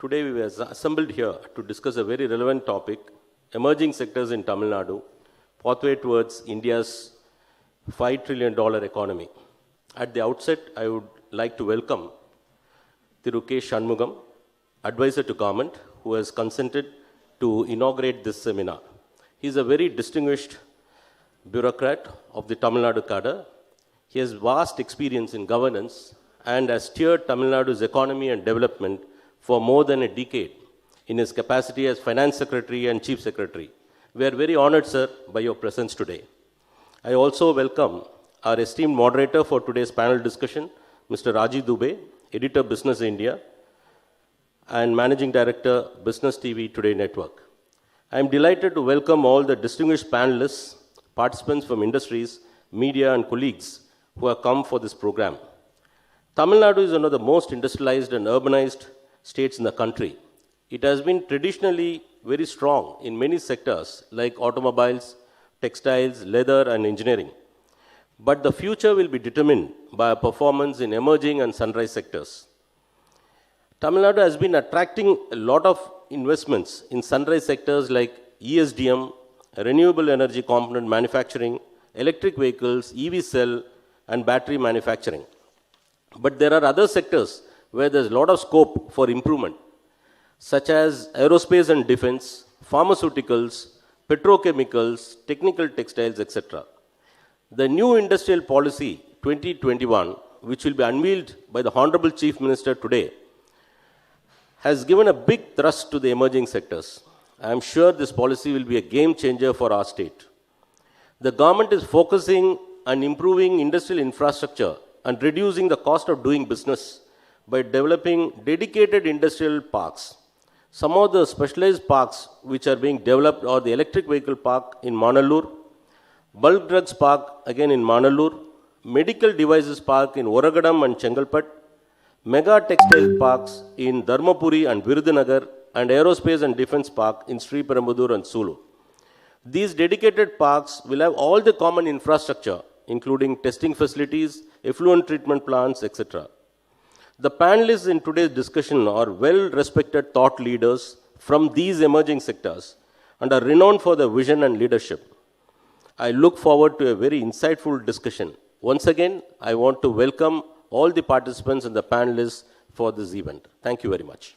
Today we were assembled here to discuss a very relevant topic, emerging sectors in Tamil Nadu, pathway towards India's $5 trillion economy. At the outset, I would like to welcome Thiru K. Shanmugam, advisor to government, who has consented to inaugurate this seminar. He is a very distinguished bureaucrat of the Tamil Nadu cadre. He has vast experience in governance and has steered Tamil Nadu's economy and development for more than a decade in his capacity as Finance Secretary and Chief Secretary. We are very honored, sir, by your presence today. I also welcome our esteemed moderator for today's panel discussion, Mr. Rajiv Dubey, Editor Business India and Managing Director, Business TV Today Network. I am delighted to welcome all the distinguished panelists, participants from industries, media and colleagues who have come for this program. Tamil Nadu is one of the most industrialized and urbanized states in the country. It has been traditionally very strong in many sectors like automobiles, textiles, leather and engineering. But the future will be determined by our performance in emerging and sunrise sectors. Tamil Nadu has been attracting a lot of investments in sunrise sectors like ESDM, renewable energy component manufacturing, electric vehicles, EV cell and battery manufacturing. But there are other sectors where there's a lot of scope for improvement, such as aerospace and defense, pharmaceuticals, petrochemicals, technical textiles, etc. The new industrial policy 2021, which will be unveiled by the Honorable Chief Minister today, has given a big thrust to the emerging sectors. I am sure this policy will be a game changer for our state. The government is focusing on improving industrial infrastructure and reducing the cost of doing business by developing dedicated industrial parks. Some of the specialized parks which are being developed are the electric vehicle park in Manalur, bulk drugs park again in Manalur, medical devices park in Oragadam and Chengalpet, mega textile parks in Dharmapuri and Virudhunagar, and aerospace and defense park in Sriperumbudur and Sulu. These dedicated parks will have all the common infrastructure, including testing facilities, effluent treatment plants, etc. The panelists in today's discussion are well-respected thought leaders from these emerging sectors and are renowned for their vision and leadership. I look forward to a very insightful discussion. Once again, I want to welcome all the participants and the panelists for this event. Thank you very much.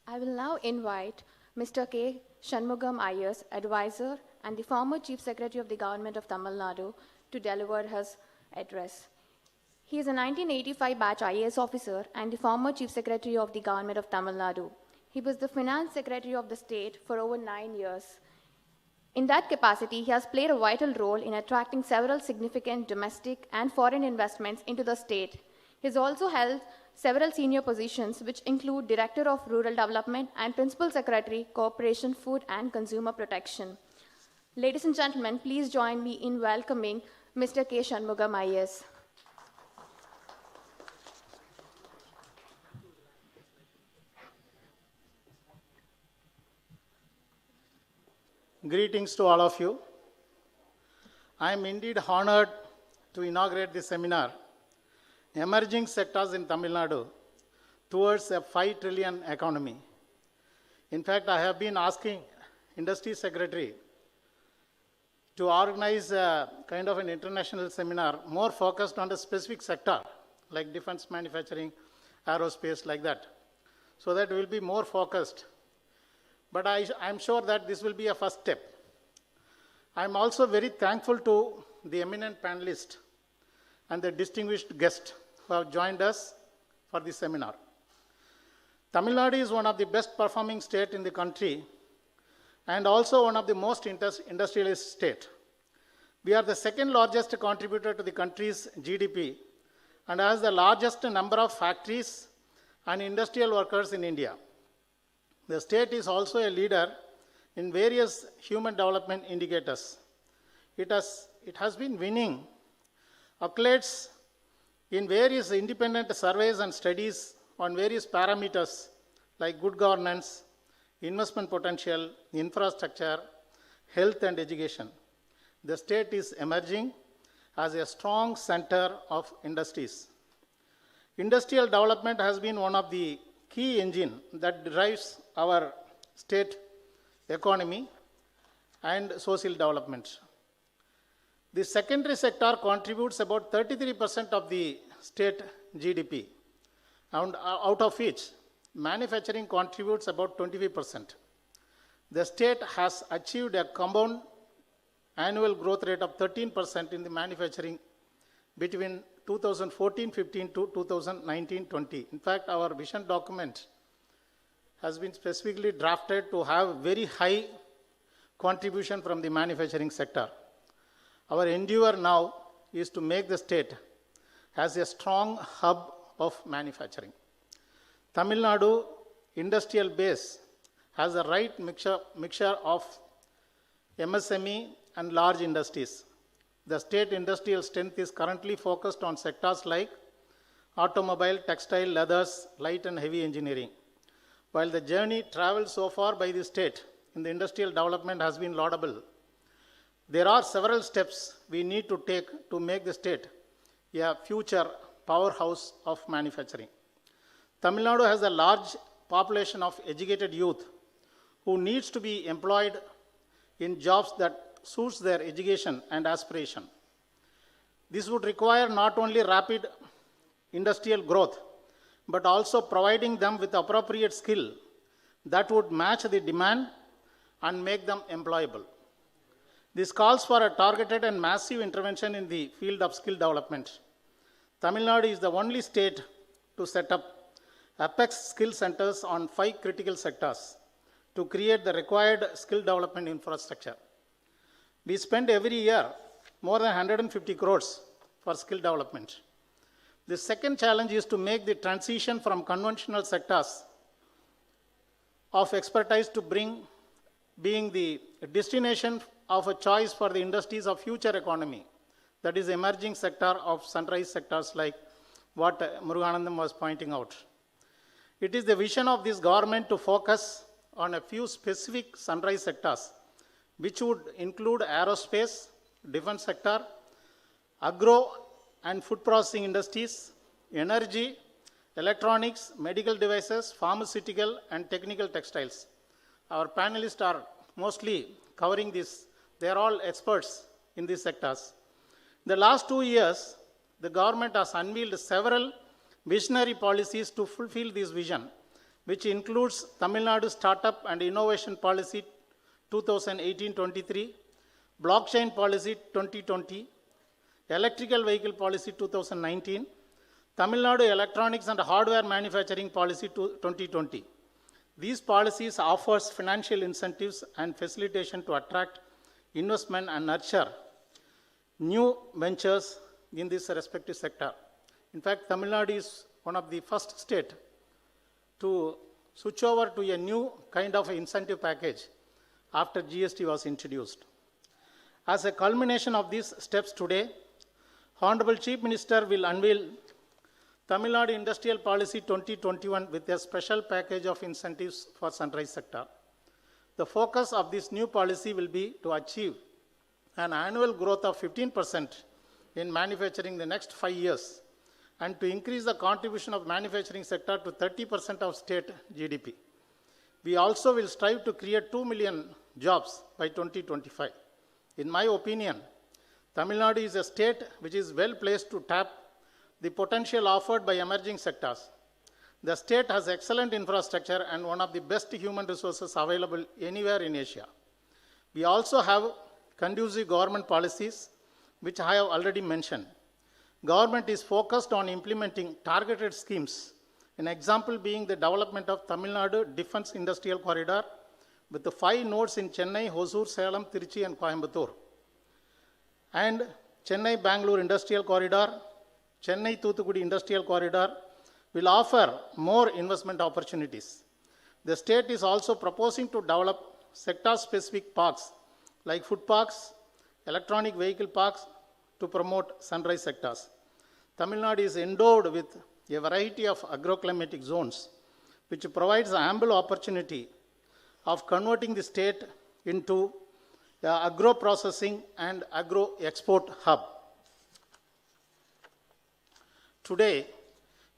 I will now invite Mr. K. Shanmugam IAS, advisor and the former Chief Secretary of the Government of Tamil Nadu, to deliver his address. He is a 1985 batch IAS officer and the former Chief Secretary of the Government of Tamil Nadu. He was the Finance Secretary of the state for over 9 years. In that capacity, he has played a vital role in attracting several significant domestic and foreign investments into the state. He has also held several senior positions, which include Director of Rural Development and Principal Secretary, Corporation, Food and Consumer Protection. Ladies and gentlemen, please join me in welcoming Mr. K. Shanmugam IAS. Greetings to all of you. I am indeed honored to inaugurate this seminar, Emerging Sectors in Tamil Nadu Towards a 5 Trillion Economy. In fact, I have been asking Industry Secretary to organize a kind of an international seminar more focused on a specific sector, like defense manufacturing, aerospace, like that, so that we will be more focused. But I'm sure that this will be a first step. I'm also very thankful to the eminent panelists and the distinguished guests who have joined us for this seminar. Tamil Nadu is one of the best performing states in the country and also one of the most industrialist states. We are the second largest contributor to the country's GDP and has the largest number of factories and industrial workers in India. The state is also a leader in various human development indicators. It has been winning accolades in various independent surveys and studies on various parameters like good governance, investment potential, infrastructure, health and education. The state is emerging as a strong center of industries. Industrial development has been one of the key engine that drives our state economy and social development. The secondary sector contributes about 33% of the state GDP, and out of which manufacturing contributes about 25%. The state has achieved a compound annual growth rate of 13% in the manufacturing between 2014-15 to 2019-20. In fact, our vision document has been specifically drafted to have very high contribution from the manufacturing sector. Our endeavor now is to make the state as a strong hub of manufacturing. Tamil Nadu industrial base has the right mixture of MSME and large industries. The state industrial strength is currently focused on sectors like automobile, textile, leathers, light and heavy engineering. While the journey traveled so far by the state in the industrial development has been laudable, there are several steps we need to take to make the state a future powerhouse of manufacturing. Tamil Nadu has a large population of educated youth who needs to be employed in jobs that suits their education and aspiration. This would require not only rapid industrial growth, but also providing them with appropriate skill that would match the demand and make them employable. This calls for a targeted and massive intervention in the field of skill development. Tamil Nadu is the only state to set up apex skill centers on 5 critical sectors to create the required skill development infrastructure. We spend every year more than 150 crores for skill development. The second challenge is to make the transition from conventional sectors of expertise to being the destination of a choice for the industries of future economy, that is emerging sector of sunrise sectors like what Muruganandam was pointing out. It is the vision of this government to focus on a few specific sunrise sectors, which would include aerospace, defense sector, agro and food processing industries, energy, electronics, medical devices, pharmaceutical and technical textiles. Our panelists are mostly covering this. They are all experts in these sectors. In the last 2 years, the government has unveiled several visionary policies to fulfill this vision, which includes Tamil Nadu Startup and Innovation Policy 2018-23, Blockchain Policy 2020, Electrical Vehicle Policy 2019, Tamil Nadu Electronics and Hardware Manufacturing Policy 2020. These policies offer financial incentives and facilitation to attract investment and nurture new ventures in this respective sector. In fact, Tamil Nadu is one of the first states to switch over to a new kind of incentive package after GST was introduced. As a culmination of these steps today, Honorable Chief Minister will unveil Tamil Nadu Industrial Policy 2021 with a special package of incentives for sunrise sector. The focus of this new policy will be to achieve an annual growth of 15% in manufacturing in the next 5 years and to increase the contribution of manufacturing sector to 30% of state GDP. We also will strive to create 2 million jobs by 2025. In my opinion, Tamil Nadu is a state which is well placed to tap the potential offered by emerging sectors. The state has excellent infrastructure and one of the best human resources available anywhere in Asia. We also have conducive government policies, which I have already mentioned. Government is focused on implementing targeted schemes, an example being the development of Tamil Nadu Defense Industrial Corridor with the 5 nodes in Chennai, Hosur, Salem, Trichy and Coimbatore, and Chennai-Bangalore Industrial Corridor, Chennai-Thoothukudi Industrial Corridor will offer more investment opportunities. The state is also proposing to develop sector-specific parks like food parks, electronic vehicle parks to promote sunrise sectors. Tamil Nadu is endowed with a variety of agroclimatic zones, which provides ample opportunity of converting the state into the agro-processing and agro-export hub. Today,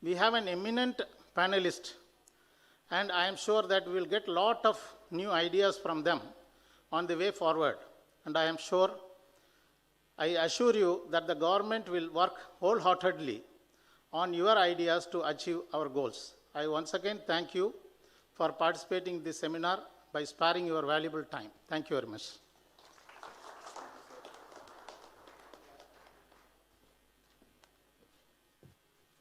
we have an eminent panelist and I am sure that we will get a lot of new ideas from them on the way forward. And I assure you that the government will work wholeheartedly on your ideas to achieve our goals. I once again thank you for participating in this seminar by sparing your valuable time. Thank you very much.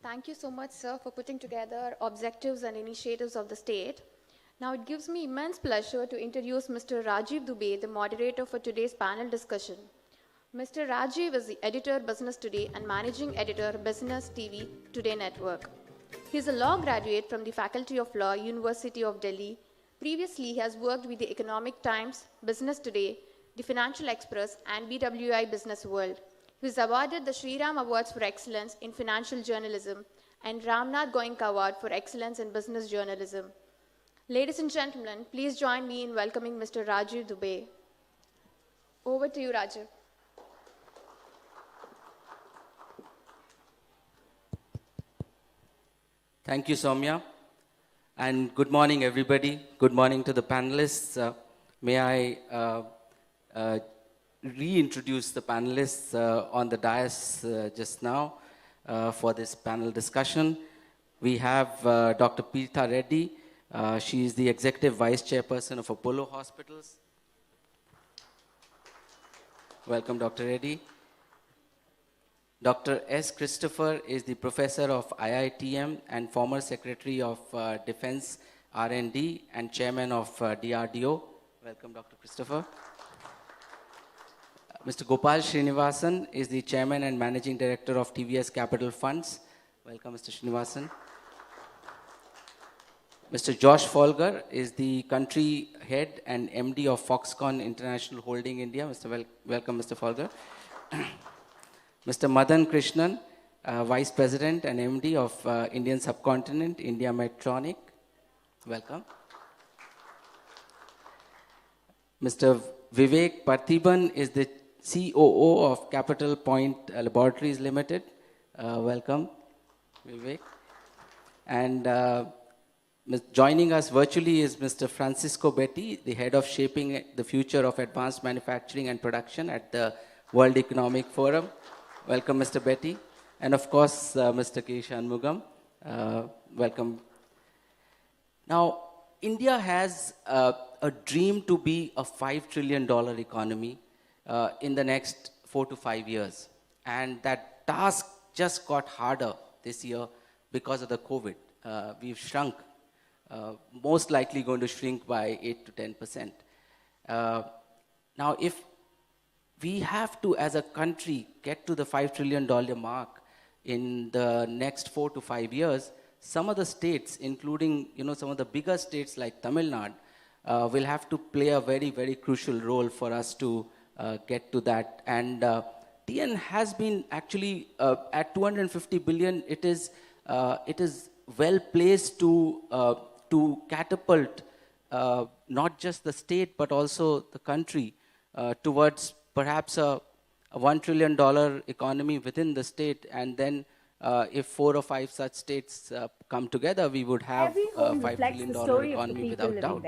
Thank you so much, sir, for putting together objectives and initiatives of the state. Now it gives me immense pleasure to introduce Mr. Rajiv Dubey, the moderator for today's panel discussion. Mr. Rajiv is the editor Business Today and managing editor Business TV Today Network. He is a law graduate from the Faculty of Law, University of Delhi. Previously, he has worked with the Economic Times, Business Today, the Financial Express, and BWI Business World. He was awarded the Shriram Awards for Excellence in Financial Journalism and Ramnath Goenka Award for Excellence in Business Journalism. Ladies and gentlemen, please join me in welcoming Mr. Rajiv Dubey. Over to you, Rajiv. Thank you, Soumya. And good morning, everybody. Good morning to the panelists. May I reintroduce the panelists on the dais just now for this panel discussion. We have Dr. Preetha Reddy. She is the Executive Vice-Chairperson of Apollo Hospitals. Welcome, Dr. Reddy. Dr. S. Christopher is the Professor of IITM and former Secretary of Defense R&D and Chairman of DRDO. Welcome, Dr. Christopher. Mr. Gopal Srinivasan is the Chairman and Managing Director of TVS Capital Funds. Welcome, Mr. Srinivasan. Mr. Josh Foulger is the Country Head and MD of Foxconn International Holding India. Welcome, Mr. Foulger. Mr. Madan R Krishnan, Vice President and MD of Indian Subcontinent, India Medtronic. Welcome. Mr. Vivek Partheeban is the COO of Capital Point Laboratories Ltd. Welcome, Vivek. And joining us virtually is Mr. Francisco Betti, the Head of Shaping the Future of Advanced Manufacturing and Production at the World Economic Forum. Welcome, Mr. Betti. And of course, Mr. K. Shanmugam. Welcome. Now, India has a dream to be a $5 trillion economy in the next 4 to 5 years. And that task just got harder this year because of the COVID. We've shrunk, most likely going to shrink by 8 to 10%. Now, if we have to, as a country, get to the $5 trillion mark in the next 4 to 5 years, some of the states, including some of the bigger states like Tamil Nadu, will have to play a very, very crucial role for us to get to that. And TN has been actually at 250 billion. It is well placed to catapult not just the state but also the country towards perhaps a $1 trillion economy within the state, and then if 4 or 5 such states come together, we would have a $5 trillion economy without doubt.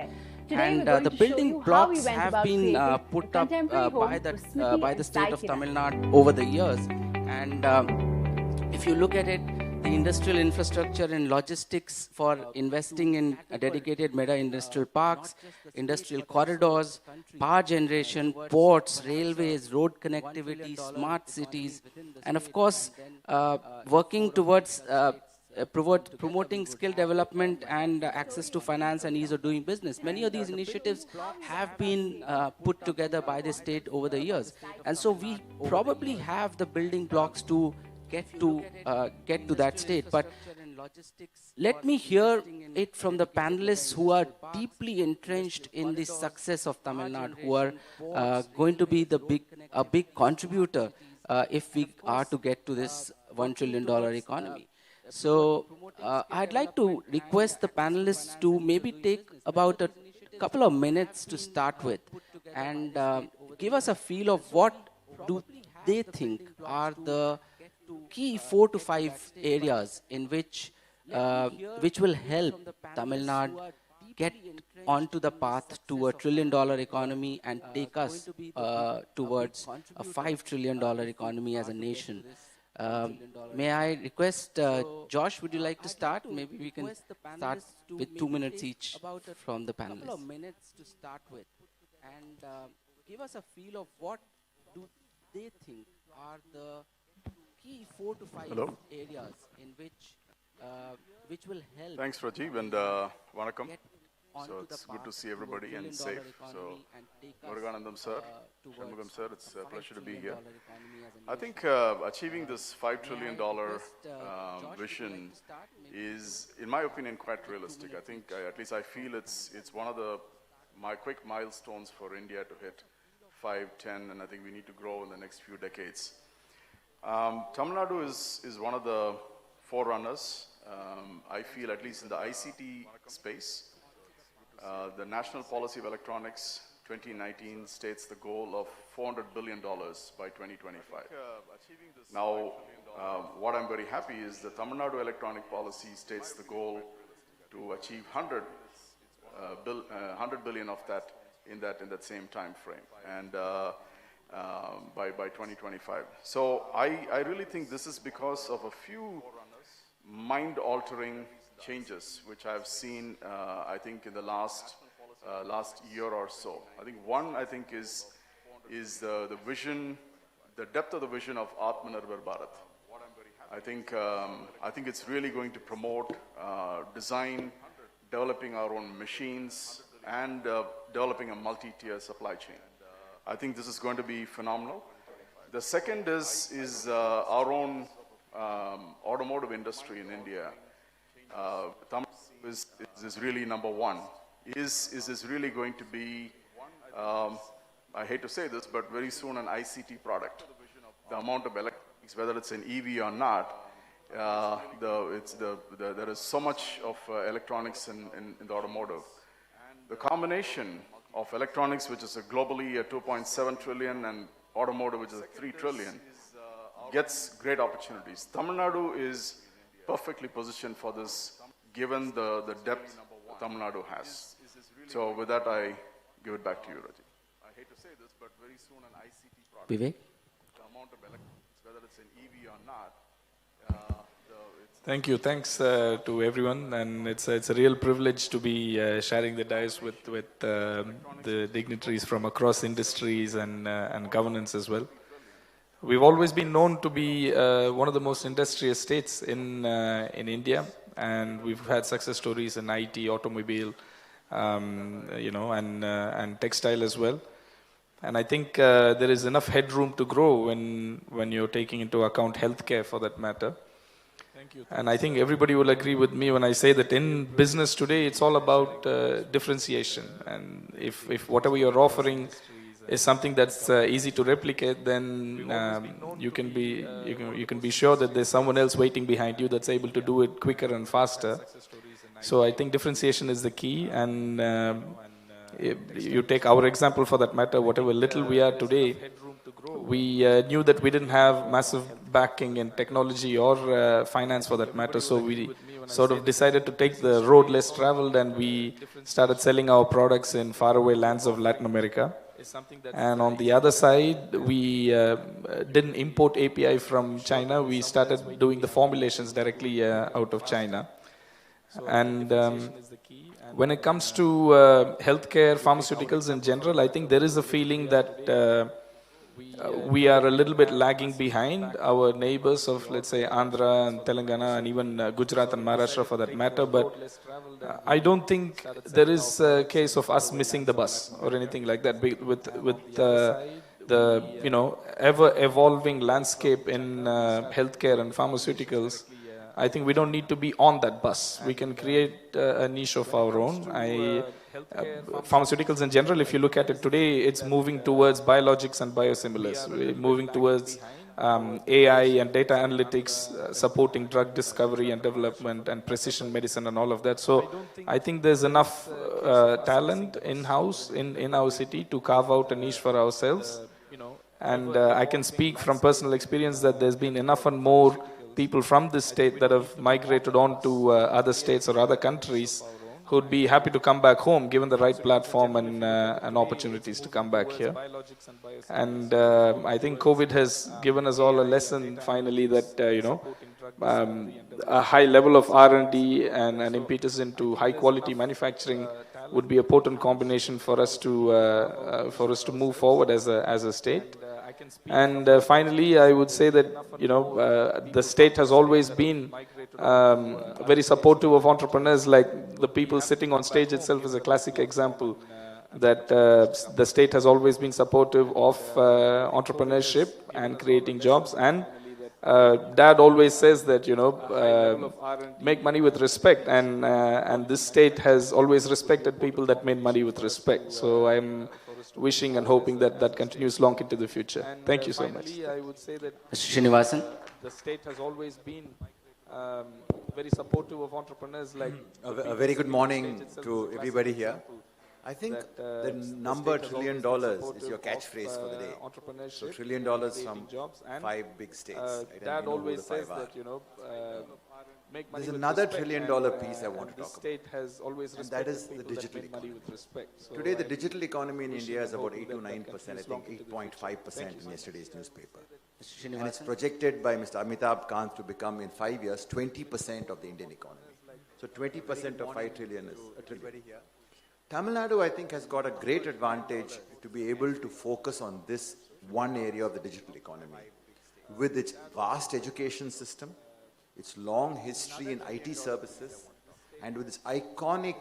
And the building blocks have been put up by the state of Tamil Nadu over the years. And if you look at it, the industrial infrastructure and logistics for investing in dedicated mega industrial parks, industrial corridors, power generation, ports, railways, road connectivity, smart cities, and of course, working towards promoting skill development and access to finance and ease of doing business. Many of these initiatives have been put together by the state over the years. And so we probably have the building blocks to get to that state. But let me hear it from the panelists who are deeply entrenched in the success of Tamil Nadu, who are going to be a big contributor if we are to get to this $1 trillion economy. So I'd like to request the panelists to maybe take about a couple of minutes to start with and give us a feel of what do they think are the key 4 to 5 areas in which which will help Tamil Nadu get onto the path to a $1 trillion economy and take us towards a $5 trillion economy as a nation. May I request, Josh, would you like to start? Maybe we can start with 2 minutes each from the panelists. A couple of minutes to start with, and give us a feel of what do they think are the key 4 to 5 areas in which will help. Thanks, Rajiv, and Vanakkam. So it's good to see everybody and safe. So, Muruganandam sir, Shanmugam sir, it's a pleasure to be here. I think achieving this $5 trillion vision is, in my opinion, quite realistic. I think, at least I feel it's one of my quick milestones for India to hit 5, 10, and I think we need to grow in the next few decades. Tamil Nadu is one of the forerunners. I feel, at least in the ICT space, the National Policy of Electronics 2019 states the goal of $400 billion by 2025. Now, what I'm very happy is the Tamil Nadu electronic policy states the goal to achieve 100 billion of that in that same time frame, and by 2025. So I really think this is because of a few mind-altering changes which I've seen, I think, in the last year or so. I think one, is the vision, the depth of the vision of Atmanirbhar Bharat. I think it's really going to promote design, developing our own machines, and developing a multi-tier supply chain. I think this is going to be phenomenal. The second is our own automotive industry in India. Tamil Nadu is really number one. Is this really going to be, I hate to say this, but very soon an ICT product? The amount of electronics, whether it's an EV or not, there is so much of electronics in the automotive. The combination of electronics, which is globally a 2.7 trillion, and automotive, which is a 3 trillion, gets great opportunities. Tamil Nadu is perfectly positioned for this, given the depth Tamil Nadu has. So with that, I give it back to you, Rajiv. I hate to say this, but very soon an ICT product. Vivek? The amount of electronics, whether it's an EV or not. Thank you. Thanks to everyone, and it's a real privilege to be sharing the dais with the dignitaries from across industries and governance as well. We've always been known to be one of the most industrious states in India, and we've had success stories in IT, automobile, and textile as well. And I think there is enough headroom to grow when you're taking into account healthcare, for that matter. And I think everybody will agree with me when I say that in business today, it's all about differentiation. And if whatever you're offering is something that's easy to replicate, then you can be sure that there's someone else waiting behind you that's able to do it quicker and faster. So I think differentiation is the key. And you take our example for that matter, whatever little we are today, we knew that we didn't have massive backing in technology or finance for that matter. So we sort of decided to take the road less traveled, and we started selling our products in faraway lands of Latin America. And on the other side, we didn't import API from China. We started doing the formulations directly out of China. And when it comes to healthcare, pharmaceuticals in general, I think there is a feeling that we are a little bit lagging behind our neighbors of, let's say, Andhra and Telangana and even Gujarat and Maharashtra for that matter. But I don't think there is a case of us missing the bus or anything like that. With the ever evolving landscape in healthcare and pharmaceuticals, I think we don't need to be on that bus. We can create a niche of our own. Pharmaceuticals in general, if you look at it today, it's moving towards biologics and biosimilars. We're moving towards AI and data analytics, supporting drug discovery and development and precision medicine and all of that. So I think there's enough talent in-house in our city to carve out a niche for ourselves. And I can speak from personal experience that there's been enough and more people from this state that have migrated on to other states or other countries who'd be happy to come back home given the right platform and opportunities to come back here. And I think COVID has given us all a lesson finally that, a high level of R&D and an impetus into high quality manufacturing would be a potent combination for us to move forward as a state. And finally, I would say that the state has always been very supportive of entrepreneurs. Like the people sitting on stage itself is a classic example that the state has always been supportive of entrepreneurship and creating jobs. And Dad always says that make money with respect, and this state has always respected people that made money with respect. So I'm wishing and hoping that that continues long into the future. Thank you so much. I would say that Mr. Srinivasan. The state has always been very supportive of entrepreneurs. Like a very good morning to everybody here. I think the number $1 trillion is your catchphrase for the day. So $1 trillion from 5 big states. Dad always says that there's another $1 trillion piece I want to talk about, and that is the digital economy. Today, the digital economy in India is about 8 to 9%, I think 8.5% in yesterday's newspaper. And it's projected by Mr. Amitabh Kant to become in 5 years 20% of the Indian economy. So 20% of 5 trillion is a trillion. Tamil Nadu, I think, has got a great advantage to be able to focus on this one area of the digital economy. With its vast education system, its long history in IT services, and with its iconic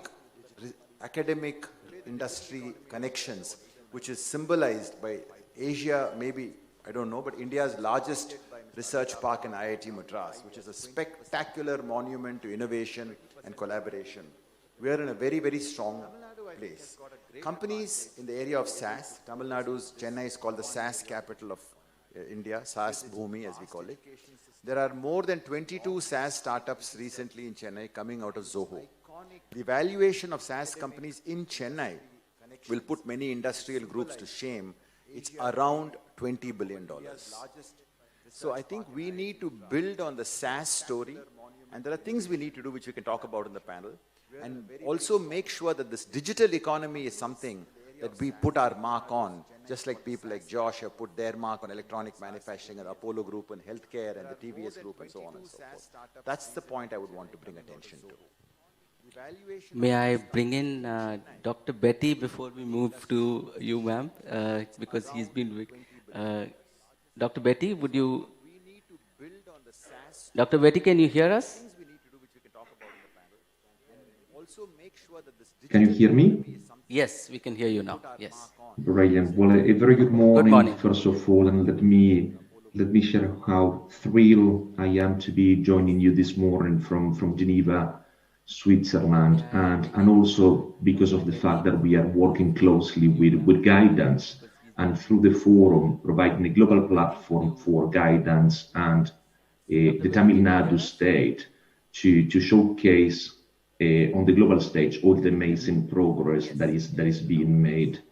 academic industry connections, which is symbolized by Asia, maybe, I don't know, but India's largest research park in IIT Madras, which is a spectacular monument to innovation and collaboration. We are in a very, very strong place. Companies in the area of SaaS, Tamil Nadu's Chennai is called the SaaS capital of India, SaaS Bhumi as we call it. There are more than 22 SaaS startups recently in Chennai coming out of Zoho. The valuation of SaaS companies in Chennai will put many industrial groups to shame. It's around $20 billion. So I think we need to build on the SaaS story, and there are things we need to do which we can talk about in the panel, and also make sure that this digital economy is something that we put our mark on, just like people like Josh have put their mark on electronic manufacturing and Apollo Group and healthcare and the TVS Group and so on and so forth. That's the point I would want to bring attention to. May I bring in Dr. Betti before we move to you, ma'am, because he's been... Dr. Betti, would you... Dr. Betti, can you hear us? Can you hear me? Yes, we can hear you now. Yes. Brilliant. Well, a very good morning. Good morning. First of all, and let me share how thrilled I am to be joining you this morning from Geneva, Switzerland, and also because of the fact that we are working closely with guidance and through the forum providing a global platform for guidance and the Tamil Nadu state to showcase on the global stage all the amazing progress that is being made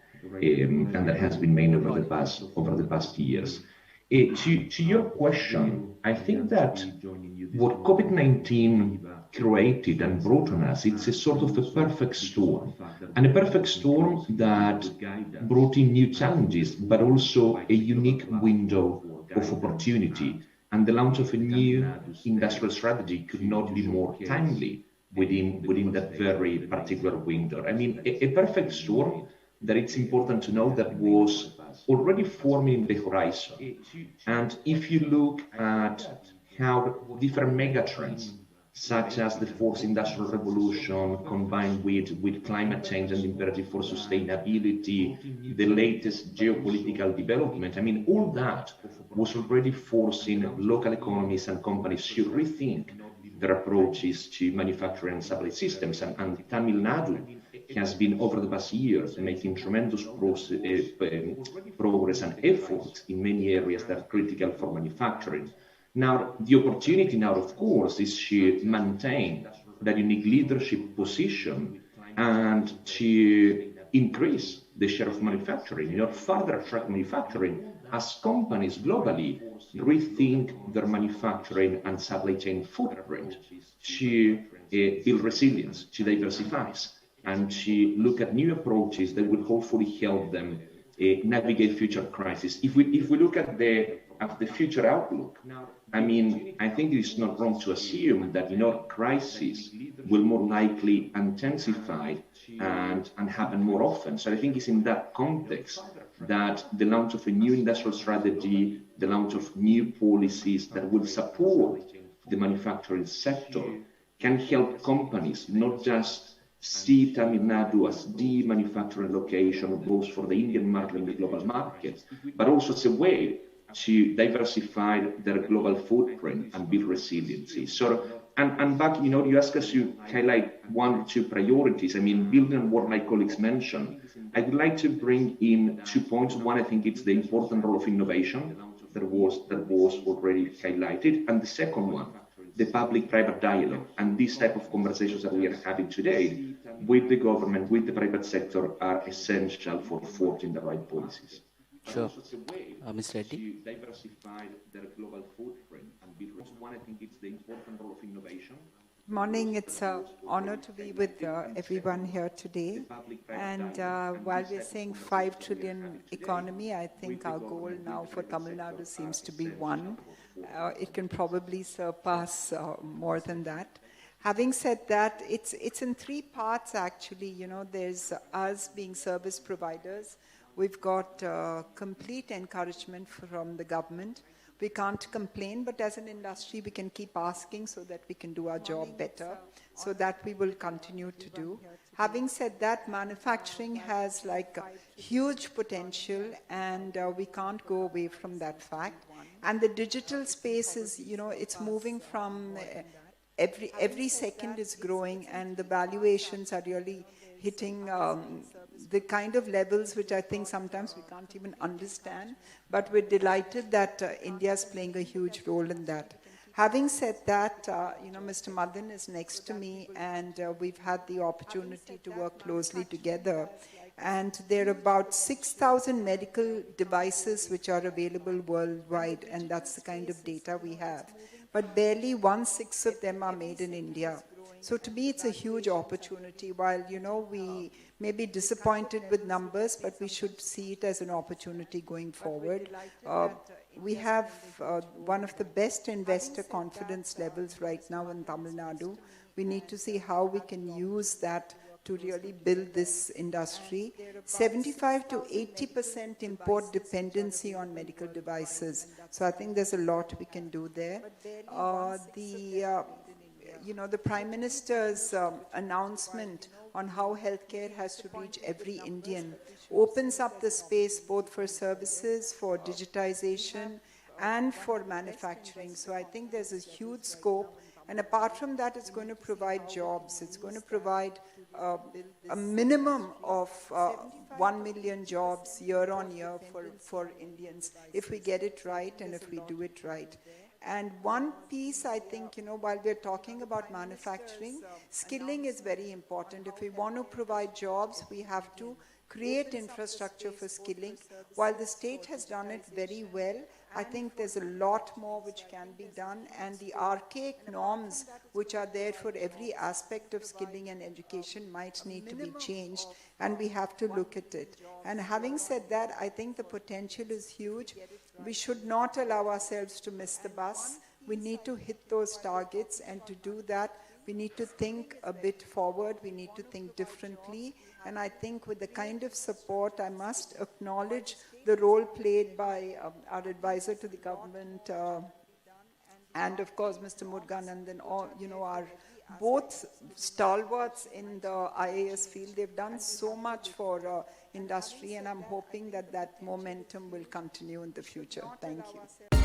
and that has been made over the past years. To your question, I think that what COVID-19 created and brought on us, it's a sort of a perfect storm, and a perfect storm that brought in new challenges, but also a unique window of opportunity. And the launch of a new industrial strategy could not be more timely within that very particular window. I mean, a perfect storm that it's important to know that was already forming the horizon. And if you look at how different megatrends, such as the fourth industrial revolution combined with climate change and the imperative for sustainability, the latest geopolitical development, I mean, all that was already forcing local economies and companies to rethink their approaches to manufacturing and supply systems. And Tamil Nadu has been, over the past years, making tremendous progress and efforts in many areas that are critical for manufacturing. Now, the opportunity now, of course, is to maintain that unique leadership position and to increase the share of manufacturing, further attract manufacturing as companies globally rethink their manufacturing and supply chain footprint to build resilience, to diversify, and to look at new approaches that will hopefully help them navigate future crises. If we look at the future outlook, I mean, I think it's not wrong to assume that crises will more likely intensify and happen more often. So I think it's in that context that the launch of a new industrial strategy, the launch of new policies that will support the manufacturing sector can help companies not just see Tamil Nadu as the manufacturing location both for the Indian market and the global market, but also as a way to diversify their global footprint and build resiliency. So, and back, you ask us to highlight one or two priorities. I mean, building on what my colleagues mentioned, I would like to bring in 2 points. One, I think it's the important role of innovation that was already highlighted, and the second one, the public-private dialogue. And these type of conversations that we are having today with the government, with the private sector, are essential for forging the right policies. Sure. Ms. Reddy? To diversify their global footprint and build one, I think it's the important role of innovation. Morning, it's an honor to be with everyone here today. And while we're saying 5 trillion economy, I think our goal now for Tamil Nadu seems to be 1. It can probably surpass more than that. Having said that, it's in 3 parts actually. There's us being service providers. We've got complete encouragement from the government. We can't complain, but as an industry, we can keep asking so that we can do our job better. So that we will continue to do. Having said that, manufacturing has like huge potential, and we can't go away from that fact. And the digital space is, it's moving from every second is growing, and the valuations are really hitting the kind of levels which I think sometimes we can't even understand, but we're delighted that India is playing a huge role in that. Having said that, Mr. Madan is next to me, and we've had the opportunity to work closely together. And there are about 6,000 medical devices which are available worldwide, and that's the kind of data we have. But barely 1/6 of them are made in India. So to me, it's a huge opportunity. While, we may be disappointed with numbers, but we should see it as an opportunity going forward. We have one of the best investor confidence levels right now in Tamil Nadu. We need to see how we can use that to really build this industry. 75 to 80% import dependency on medical devices. So I think there's a lot we can do there. The Prime Minister's announcement on how healthcare has to reach every Indian opens up the space both for services, for digitization, and for manufacturing. So I think there's a huge scope. And apart from that, it's going to provide jobs. It's going to provide a minimum of 1 million jobs year on year for Indians, if we get it right and if we do it right. And one piece, I think, while we're talking about manufacturing, skilling is very important. If we want to provide jobs, we have to create infrastructure for skilling. While the state has done it very well, I think there's a lot more which can be done, and the archaic norms which are there for every aspect of skilling and education might need to be changed, and we have to look at it. And having said that, I think the potential is huge. We should not allow ourselves to miss the bus. We need to hit those targets, and to do that, we need to think a bit forward. We need to think differently. And I think with the kind of support, I must acknowledge the role played by our advisor to the government, and of course, Mr. Murugan, and then all, our both stalwarts in the IAS field. They've done so much for industry, and I'm hoping that that momentum will continue in the future. Thank you.